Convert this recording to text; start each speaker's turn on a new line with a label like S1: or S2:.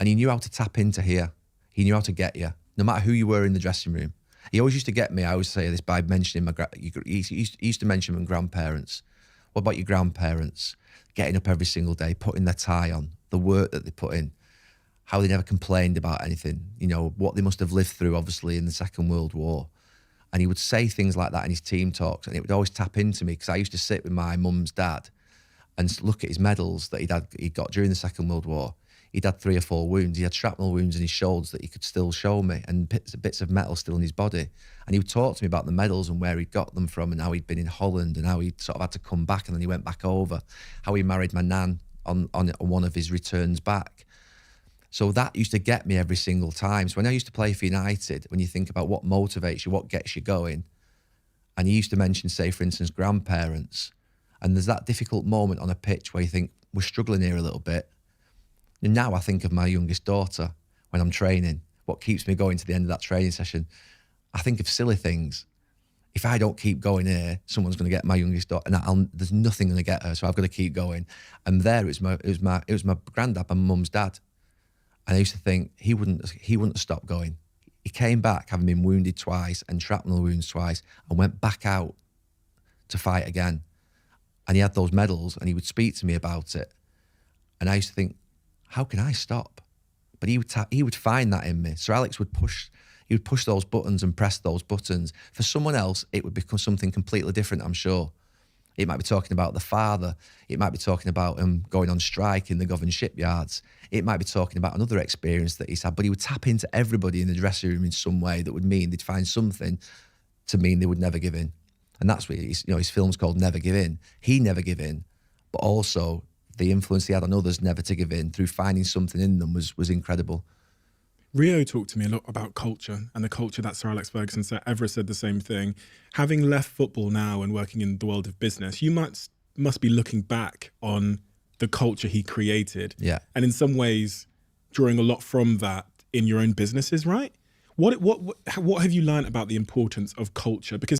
S1: And he knew how to tap into here. He knew how to get you, no matter who you were in the dressing room. He always used to get me, I always say this by mentioning he used to mention my grandparents. What about your grandparents? Getting up every single day, putting their tie on, the work that they put in, how they never complained about anything, you know, what they must have lived through, obviously, in the Second World War. And he would say things like that in his team talks, and it would always tap into me, because I used to sit with my mum's dad and look at his medals that he got during the Second World War. He'd had 3 or 4 wounds. He had shrapnel wounds in his shoulders that he could still show me, and bits of metal still in his body. And he would talk to me about the medals and where he'd got them from, and how he'd been in Holland, and how he sort of had to come back, and then he went back over, how he married my nan on one of his returns back. So that used to get me every single time. So when I used to play for United, when you think about what motivates you, what gets you going, and he used to mention, say, for instance, grandparents, and there's that difficult moment on a pitch where you think, we're struggling here a little bit. And now I think of my youngest daughter when I'm training, what keeps me going to the end of that training session. I think of silly things. If I don't keep going here, someone's going to get my youngest daughter, and there's nothing going to get her, so I've got to keep going. And there it was my granddad, my mum's dad. And I used to think he wouldn't have stopped going. He came back having been wounded twice and shrapnel wounds twice, and went back out to fight again. And he had those medals, and he would speak to me about it. And I used to think, how can I stop? But he would find that in me. Sir Alex would push those buttons and press those buttons. For someone else, it would become something completely different, I'm sure. It might be talking about the father. It might be talking about him going on strike in the Govan shipyards. It might be talking about another experience that he's had. But he would tap into everybody in the dressing room in some way that would mean they'd find something to mean they would never give in. And that's what his film's called Never Give In. He never give in, but also the influence he had on others never to give in through finding something in them was incredible.
S2: Rio talked to me a lot about culture, and the culture that Sir Alex Ferguson said. Everett said the same thing. Having left football now and working in the world of business, you must be looking back on the culture he created.
S1: Yeah.
S2: And in some ways, drawing a lot from that in your own businesses, right? What have you learned about the importance of culture? Because